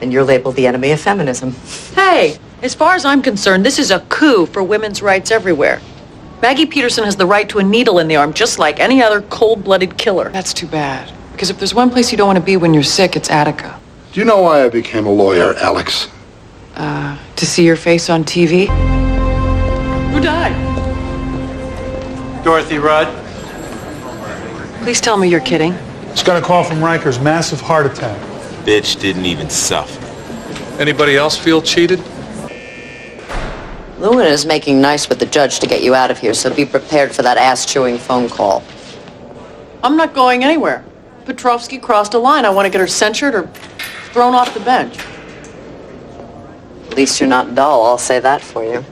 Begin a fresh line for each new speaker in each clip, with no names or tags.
And you're labeled the enemy of feminism.
Hey, as far as I'm concerned, this is a coup for women's rights everywhere. Maggie Peterson has the right to a needle in the arm, just like any other cold-blooded killer.
That's too bad. Because if there's one place you don't want to be when you're sick, it's Attica.
Do you know why I became a lawyer, Alex?
To see your face on TV?
Who died?
Dorothy Rudd.
Please tell me you're kidding.
Just got a call from Rikers, massive heart attack.
Bitch didn't even suffer.
Anybody else feel cheated?
Lewin is making nice with the judge to get you out of here, so be prepared for that ass-chewing phone call.
I'm not going anywhere. Petrovsky crossed a line. I want to get her censured or thrown off the bench.
At least you're not dull, I'll say that for you.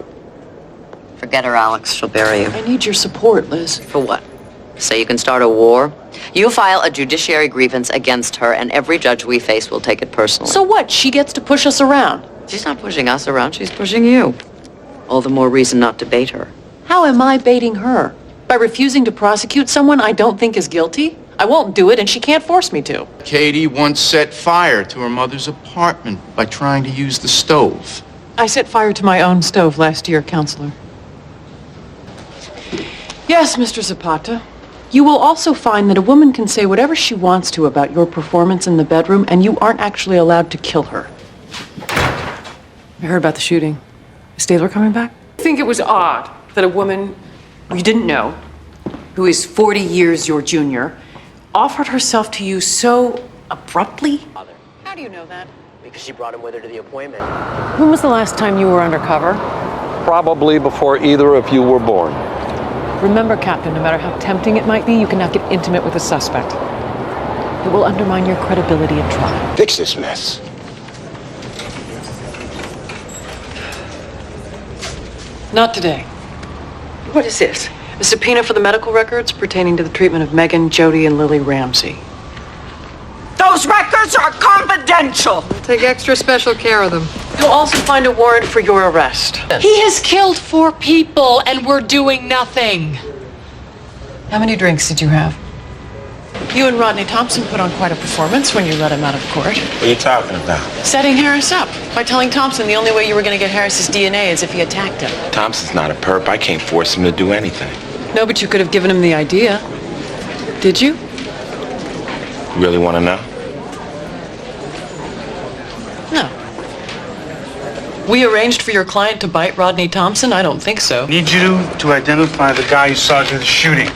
Forget her, Alex. She'll bury you.
I need your support, Liz.
For what? So you can start a war? You file a judiciary grievance against her, and every judge we face will take it personally.
So what? She gets to push us around.
She's not pushing us around, she's pushing you. All the more reason not to bait her.
How am I baiting her? By refusing to prosecute someone I don't think is guilty? I won't do it, and she can't force me to.
Katie once set fire to her mother's apartment by trying to use the stove.
I set fire to my own stove last year, Counselor. Yes, Mr. Zapata. You will also find that a woman can say whatever she wants to about your performance in the bedroom, and you aren't actually allowed to kill her.
I heard about the shooting. Is Stabler coming back? I think it was odd that a woman you didn't know, who is 40 years your junior, offered herself to you so abruptly.
How do you know that?
Because she brought him with her to the appointment.
When was the last time you were undercover?
Probably before either of you were born.
Remember, Captain, no matter how tempting it might be, you cannot get intimate with a suspect. It will undermine your credibility at trial.
Fix this mess.
Not today. What is this? A subpoena for the medical records pertaining to the treatment of Megan, Jody, and Lily Ramsey.
Those records are confidential.
Take extra special care of them.
You'll also find a warrant for your arrest.
He has killed 4 people, and we're doing nothing.
How many drinks did you have?
You and Rodney Thompson put on quite a performance when you let him out of court.
What are you talking about?
Setting Harris up by telling Thompson the only way you were going to get Harris's DNA is if he attacked him.
Thompson's not a perp. I can't force him to do anything.
No, but you could have given him the idea. Did you?
You really want to know?
No. We arranged for your client to bite Rodney Thompson? I don't think so.
Need you to identify the guy you saw do the shooting.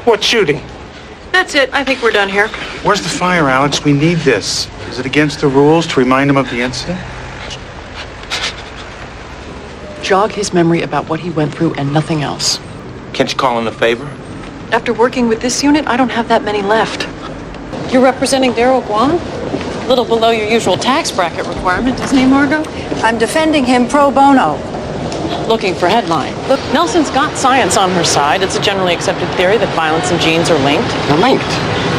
What shooting?
That's it. I think we're done here.
Where's the fire, Alex? We need this. Is it against the rules to remind him of the incident?
Jog his memory about what he went through and nothing else.
Can't you call in a favor?
After working with this unit, I don't have that many left. You're representing Darryl Guam? A little below your usual tax bracket requirement, isn't he, Margot?
I'm defending him pro bono.
Looking for headline. Look, Nelson's got science on her side. It's a generally accepted theory that violence and genes are linked.
They're linked,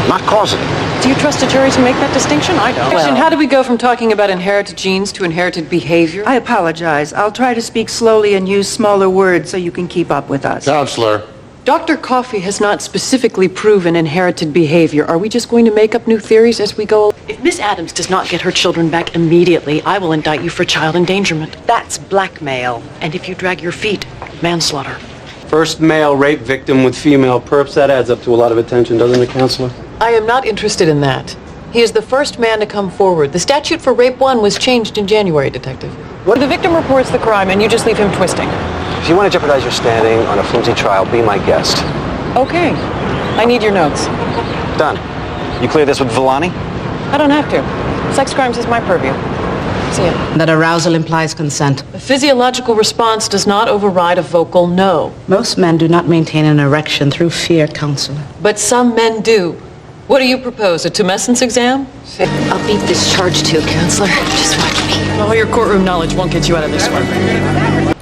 not causal.
Do you trust a jury to make that distinction? I don't.
Well-
How do we go from talking about inherited genes to inherited behavior?
I apologize. I'll try to speak slowly and use smaller words so you can keep up with us.
Counselor.
Dr. Coffey has not specifically proven inherited behavior. Are we just going to make up new theories as we go? If Miss Adams does not get her children back immediately, I will indict you for child endangerment. That's blackmail. And if you drag your feet, manslaughter.
First male rape victim with female perps, that adds up to a lot of attention, doesn't it, Counselor?
I am not interested in that. He is the first man to come forward. The statute for rape 1 was changed in January, Detective. What? The victim reports the crime and you just leave him twisting.
If you want to jeopardize your standing on a flimsy trial, be my guest.
Okay. I need your notes.
Done. You clear this with Villani?
I don't have to. Sex crimes is my purview. See ya.
That arousal implies consent.
A physiological response does not override a vocal no.
Most men do not maintain an erection through fear, Counselor.
But some men do. What do you propose, a tumescence exam?
I'll beat this charge too, Counselor. Just watch me.
All your courtroom knowledge won't get you out of this one.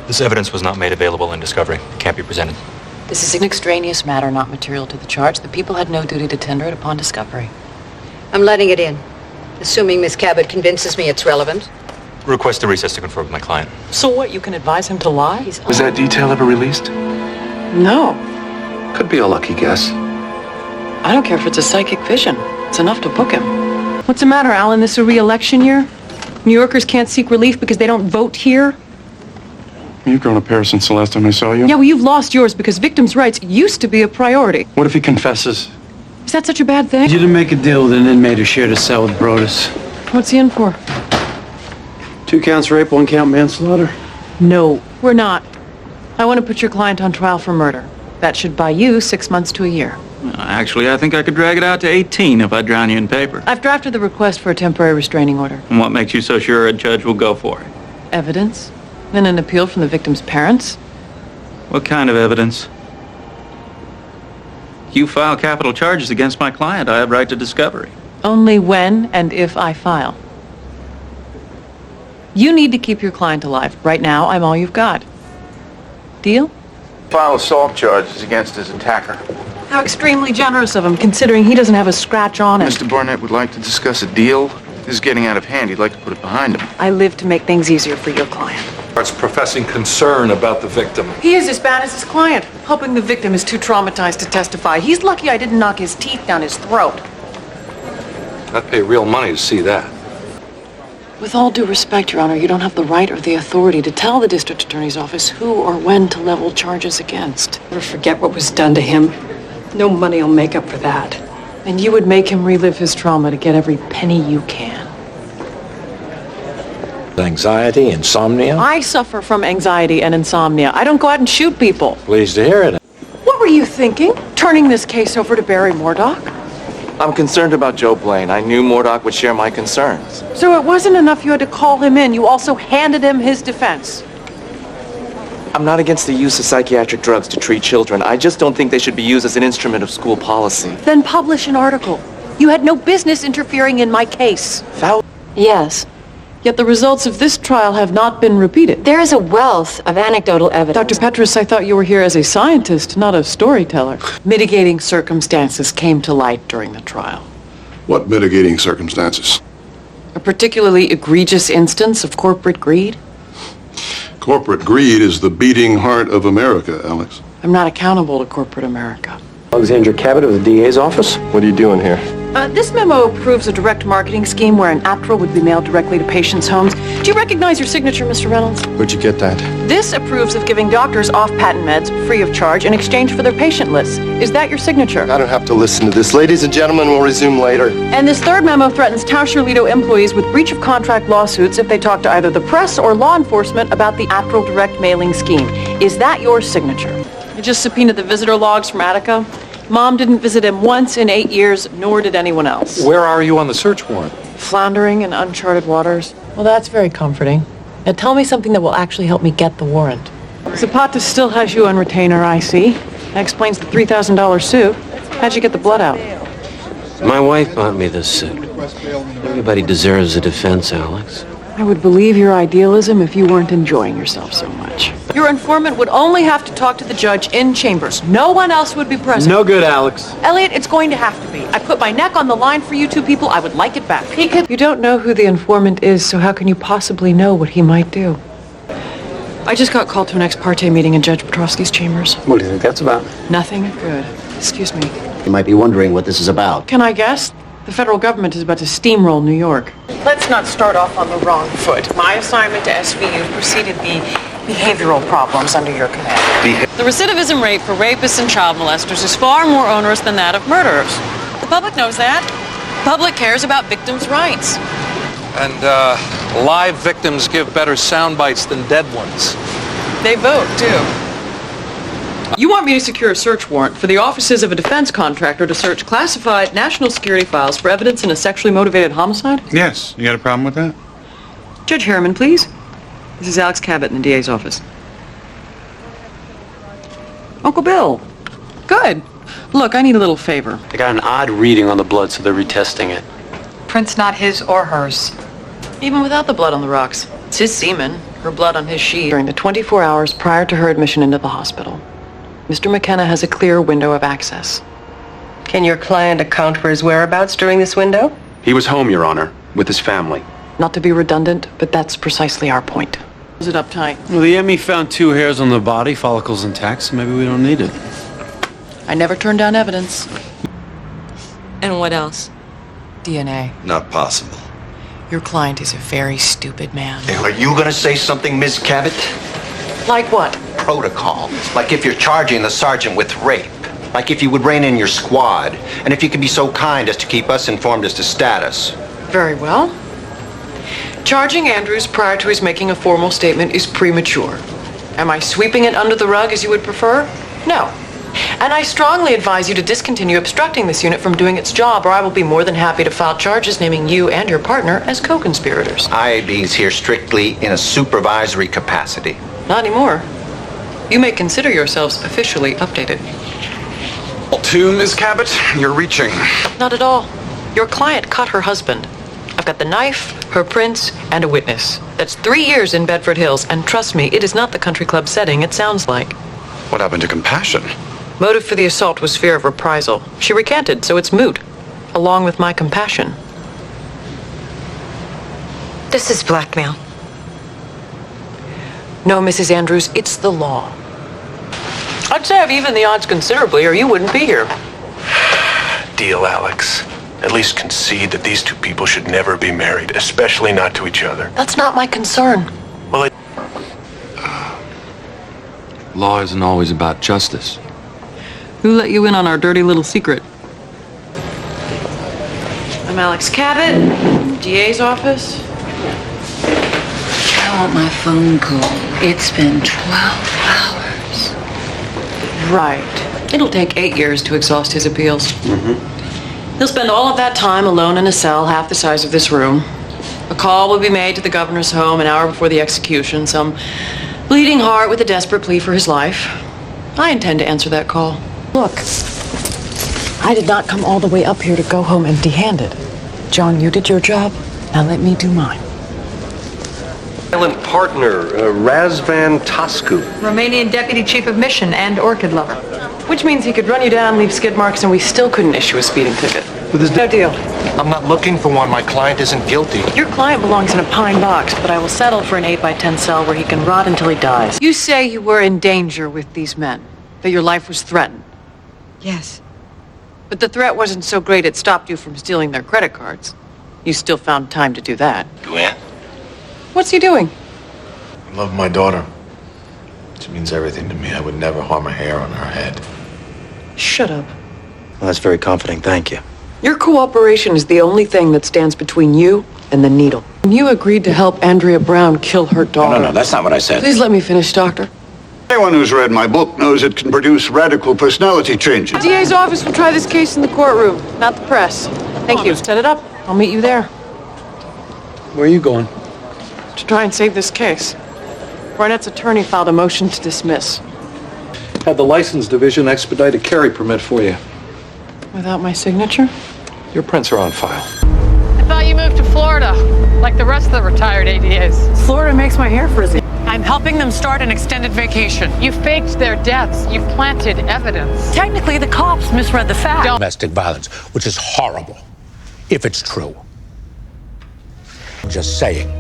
This evidence was not made available in discovery. Can't be presented.
This is an extraneous matter, not material to the charge. The people had no duty to tender it upon discovery.
I'm letting it in, assuming Miss Cabot convinces me it's relevant.
Request a recess to confer with my client.
So what, you can advise him to lie?
Was that detail ever released?
No.
Could be a lucky guess.
I don't care if it's a psychic vision. It's enough to book him. What's the matter, Alan? This a re-election year? New Yorkers can't seek relief because they don't vote here?
You've grown a pair since the last time I saw you.
Yeah, well, you've lost yours because victims' rights used to be a priority.
What if he confesses?
Is that such a bad thing?
You didn't make a deal with an inmate who shared a cell with Brodus.
What's he in for?
2 counts rape, 1 count manslaughter.
No, we're not. I want to put your client on trial for murder. That should buy you 6 months to a year.
Actually, I think I could drag it out to 18 if I drown you in paper.
I've drafted the request for a temporary restraining order.
And what makes you so sure a judge will go for it?
Evidence? Then an appeal from the victim's parents?
What kind of evidence? You file capital charges against my client, I have right to discovery.
Only when and if I file. You need to keep your client alive. Right now, I'm all you've got. Deal?
File assault charges against his attacker.
How extremely generous of him, considering he doesn't have a scratch on him.
Mr. Barnett would like to discuss a deal. This is getting out of hand. He'd like to put it behind him.
I live to make things easier for your client.
Starts professing concern about the victim.
He is as bad as his client, hoping the victim is too traumatized to testify. He's lucky I didn't knock his teeth down his throat.
I'd pay real money to see that.
With all due respect, Your Honor, you don't have the right or the authority to tell the district attorney's office who or when to level charges against.
Never forget what was done to him. No money will make up for that.
And you would make him relive his trauma to get every penny you can.
Anxiety, insomnia?
I suffer from anxiety and insomnia. I don't go out and shoot people.
Pleased to hear it.
What were you thinking? Turning this case over to Barry Moordock?
I'm concerned about Joe Blaine. I knew Moordock would share my concerns.
So it wasn't enough you had to call him in. You also handed him his defense.
I'm not against the use of psychiatric drugs to treat children. I just don't think they should be used as an instrument of school policy.
Then publish an article. You had no business interfering in my case.
Yes.
Yet the results of this trial have not been repeated.
There is a wealth of anecdotal evidence.
Dr. Petrus, I thought you were here as a scientist, not a storyteller. Mitigating circumstances came to light during the trial.
What mitigating circumstances?
A particularly egregious instance of corporate greed.
Corporate greed is the beating heart of America, Alex.
I'm not accountable to corporate America.
Alexandra Cabot of the DA's office. What are you doing here?
This memo approves a direct marketing scheme where an Aptril would be mailed directly to patients' homes. Do you recognize your signature, Mr. Reynolds?
Where'd you get that?
This approves of giving doctors off-patent meds free of charge in exchange for their patient lists. Is that your signature?
I don't have to listen to this. Ladies and gentlemen, we'll resume later.
And this third memo threatens Tauscher-Lido employees with breach of contract lawsuits if they talk to either the press or law enforcement about the Aptril direct mailing scheme. Is that your signature? I just subpoenaed the visitor logs from Attica. Mom didn't visit him once in 8 years, nor did anyone else.
Where are you on the search warrant?
Floundering in uncharted waters. Well, that's very comforting. Now tell me something that will actually help me get the warrant. Zapata still has you on retainer, I see. That explains the $3,000 suit. How'd you get the blood out?
My wife bought me this suit. Everybody deserves a defense, Alex.
I would believe your idealism if you weren't enjoying yourself so much. Your informant would only have to talk to the judge in chambers. No one else would be present.
No good, Alex.
Elliot, it's going to have to be. I put my neck on the line for you two people. I would like it back. You don't know who the informant is, so how can you possibly know what he might do? I just got called to an ex parte meeting in Judge Petrosky's chambers.
What do you think that's about?
Nothing good. Excuse me.
You might be wondering what this is about.
Can I guess? The federal government is about to steamroll New York. Let's not start off on the wrong foot. My assignment to SVU preceded the behavioral problems under your command. The recidivism rate for rapists and child molesters is far more onerous than that of murderers. The public knows that. The public cares about victims' rights.
And live victims give better sound bites than dead ones.
They vote, too. You want me to secure a search warrant for the offices of a defense contractor to search classified national security files for evidence in a sexually motivated homicide?
Yes. You got a problem with that?
Judge Harriman, please. This is Alex Cabot in the DA's office. Uncle Bill. Good. Look, I need a little favor.
They got an odd reading on the blood, so they're retesting it.
Print's not his or hers. Even without the blood on the rocks. It's his semen, her blood on his sheet. During the 24 hours prior to her admission into the hospital, Mr. McKenna has a clear window of access.
Can your client account for his whereabouts during this window?
He was home, Your Honor, with his family.
Not to be redundant, but that's precisely our point. Is it uptight?
Well, the ME found 2 hairs on the body, follicles intact, so maybe we don't need it.
I never turn down evidence.
And what else?
DNA.
Not possible.
Your client is a very stupid man.
Are you gonna say something, Miss Cabot?
Like what?
Protocol. Like if you're charging the sergeant with rape. Like if you would rein in your squad. And if you could be so kind as to keep us informed as to status.
Very well. Charging Andrews prior to his making a formal statement is premature. Am I sweeping it under the rug as you would prefer? No. And I strongly advise you to discontinue obstructing this unit from doing its job, or I will be more than happy to file charges naming you and your partner as co-conspirators.
IAB's here strictly in a supervisory capacity.
Not anymore. You may consider yourselves officially updated.
To Ms. Cabot, you're reaching.
Not at all. Your client cut her husband. I've got the knife, her prints, and a witness. That's 3 years in Bedford Hills, and trust me, it is not the country club setting it sounds like.
What happened to compassion?
Motive for the assault was fear of reprisal. She recanted, so it's moot, along with my compassion.
This is blackmail.
No, Mrs. Andrews, it's the law. I'd say I've evened the odds considerably, or you wouldn't be here.
Deal, Alex. At least concede that these two people should never be married, especially not to each other.
That's not my concern.
Well,
Law isn't always about justice.
Who let you in on our dirty little secret?
I'm Alex Cabot, DA's office.
I want my phone call. It's been 12 hours.
Right. It'll take 8 years to exhaust his appeals. He'll spend all of that time alone in a cell half the size of this room. A call will be made to the governor's home an hour before the execution. Some bleeding heart with a desperate plea for his life. I intend to answer that call.
Look, I did not come all the way up here to go home empty-handed. John, you did your job. Now let me do mine.
Silent partner, Razvan Tasku.
Romanian deputy chief of mission and orchid lover.
Which means he could run you down, leave skid marks, and we still couldn't issue a speeding ticket. No deal.
I'm not looking for one. My client isn't guilty.
Your client belongs in a pine box, but I will settle for an 8x10 cell where he can rot until he dies. You say you were in danger with these men, that your life was threatened.
Yes.
But the threat wasn't so great it stopped you from stealing their credit cards. You still found time to do that.
Luann?
What's he doing?
I love my daughter. She means everything to me. I would never harm a hair on her head.
Shut up.
Well, that's very comforting. Thank you.
Your cooperation is the only thing that stands between you and the needle. You agreed to help Andrea Brown kill her daughter.
No, that's not what I said.
Please let me finish, Doctor.
Anyone who's read my book knows it can produce radical personality changes.
The DA's office will try this case in the courtroom, not the press. Thank you. Set it up. I'll meet you there.
Where are you going?
To try and save this case. Barnett's attorney filed a motion to dismiss.
Had the license division expedite a carry permit for you.
Without my signature?
Your prints are on file.
I thought you moved to Florida, like the rest of the retired ADAs.
Florida makes my hair frizzy. I'm helping them start an extended vacation.
You faked their deaths. You planted evidence.
Technically, the cops misread the facts.
Domestic violence, which is horrible, if it's true. Just saying.